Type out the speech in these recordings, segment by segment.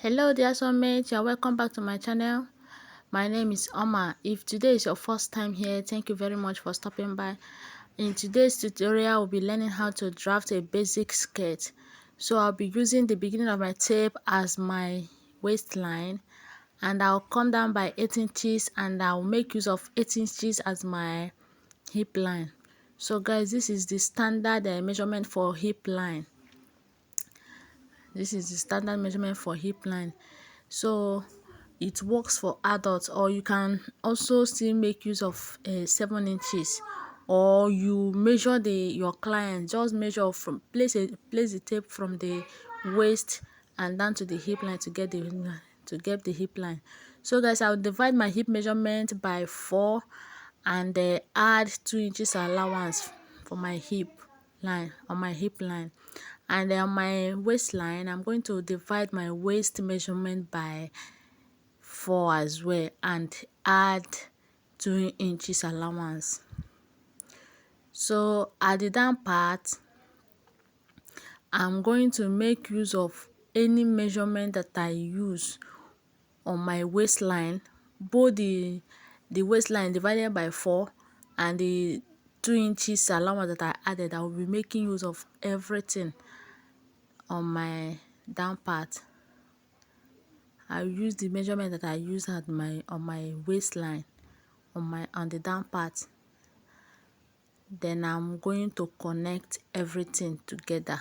Hello dear soulmates, you're welcome back to my channel. My name is Oma. If today is your first time here, thank you very much for stopping by. In today's tutorial, we'll be learning how to draft a basic skirt. So I'll be using the beginning of my tape as my waistline, and I'll come down by 8 inches and I'll make use of 8 inches as my hip line. So guys, this is the standard measurement for hip line. This is the standard measurement for hip line. So it works for adults, or you can also still make use of 7 inches, or you measure your client, just measure from place the tape from the waist and down to the hip line to get the hip line. So guys, I'll divide my hip measurement by 4 and add 2 inches allowance for my hip line on my hip line. And on my waistline, I'm going to divide my waist measurement by 4 as well and add 2 inches allowance. So at the down part, I'm going to make use of any measurement that I use on my waistline, both the waistline divided by 4 and the 2 inches allowance that I added. I will be making use of everything on my down part. I use the measurement that I use at on my waistline on the down part. Then I'm going to connect everything together.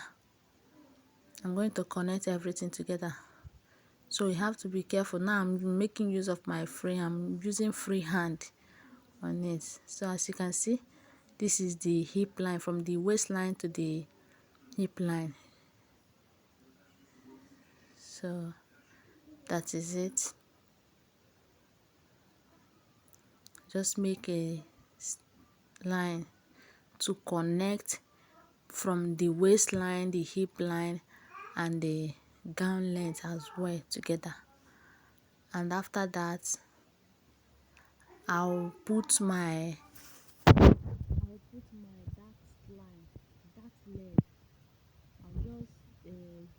So you have to be careful. Now I'm making use of I'm using free hand on it. So as you can see, this is the hip line from the waistline to the hip line. So that is it. Just make a line to connect from the waistline, the hip line, and the gown length as well together. And after that, I'll put my dark line, dark leg. I'll just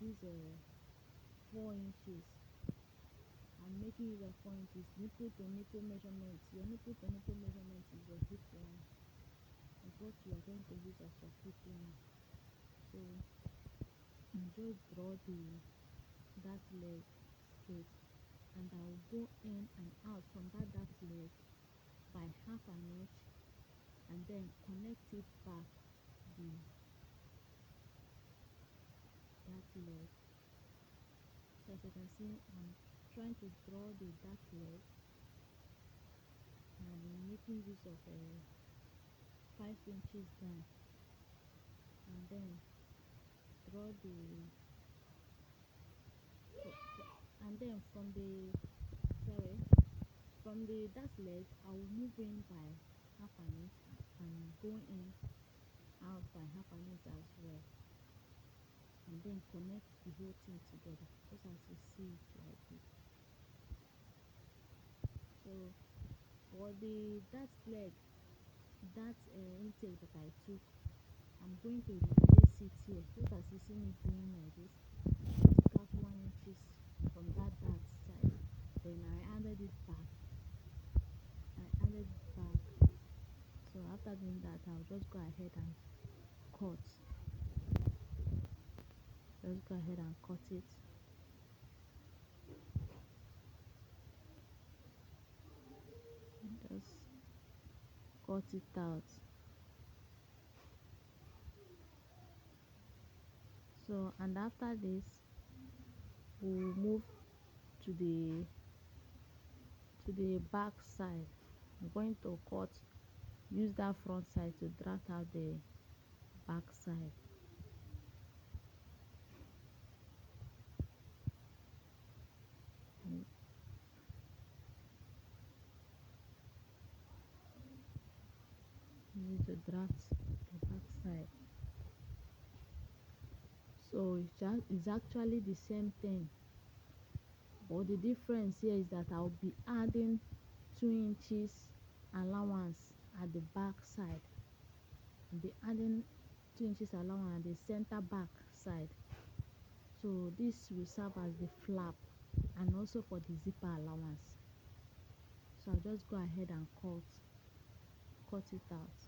use 4 inches. I'm making use of 4 inches. Nipple to nipple measurement. Your nipple to nipple measurement is your hip line. Is what you are going to use as your hip line. So just draw the dark leg straight, and I'll go in and out from that dark leg by half an inch, and then connect it back the dark leg. So as you can see, I'm trying to draw the dark leg, and I'm making use of 5 inches down, and then draw the and then from the dark leg, I will move in by half an inch and go in out by half an inch as well, and then connect the whole thing together, just as you see it like this. So for the dark leg, that intake that I took, I'm going to replace it here, just as you see me doing like this. Took out 1 inches from that dark side, then I added it back. So after doing that, I'll just go ahead and cut. Just go ahead and cut it. Just cut it out. So, and after this, we'll move to the back side. I'm going to use that front side to draft out the back side. Use to draft the back side. So it's actually the same thing, but the difference here is that I'll be adding 2 inches allowance at the back side. I'll be adding 2 inches allowance at the center back side. So this will serve as the flap. and also for the zipper allowance. So I'll just go ahead and cut it out.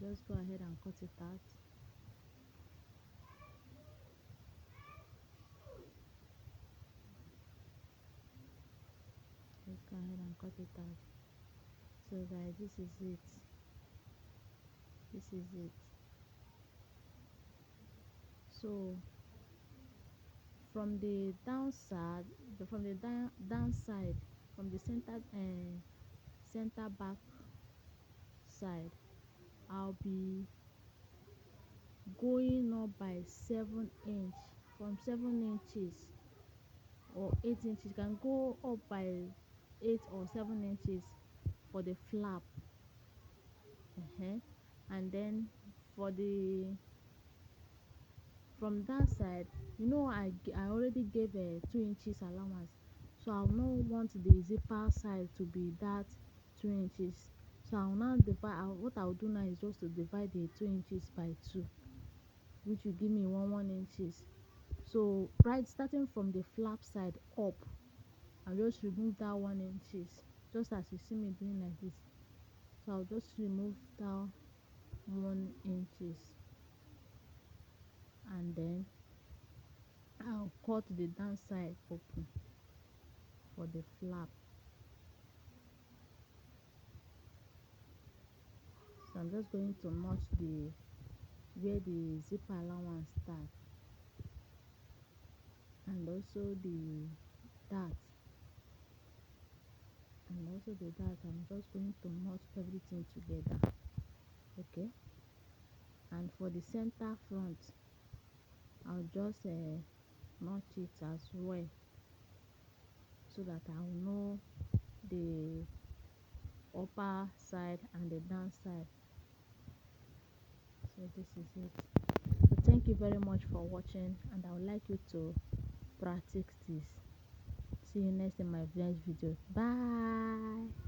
Just go ahead and cut it out. Just go ahead and cut it out. So guys, this is it. This is it. So from the downside, downside, from the center back side, I'll be going up by 7 inch, from 7 inches or 8 inches. You can go up by 8 or 7 inches for the flap. And then for the from that side, I already gave a 2 inches allowance, so I'll not want the zipper side to be that 2 inches. So I'll now divide. What I'll do now is just to divide the 2 inches by 2, which will give me 1 inches. So right, starting from the flap side up, I'll just remove that 1 inches, just as you see me doing like this. So I'll just remove that 1 inches, and then I'll cut the downside open for the flap. So I'm just going to notch the where the zipper allowance starts, and also the dart, I'm just going to notch everything together. Okay. And for the center front, I'll just notch it as well, so that I'll know the upper side and the downside. So this is it. So thank you very much for watching, and I would like you to practice this. See you next in my next video. Bye.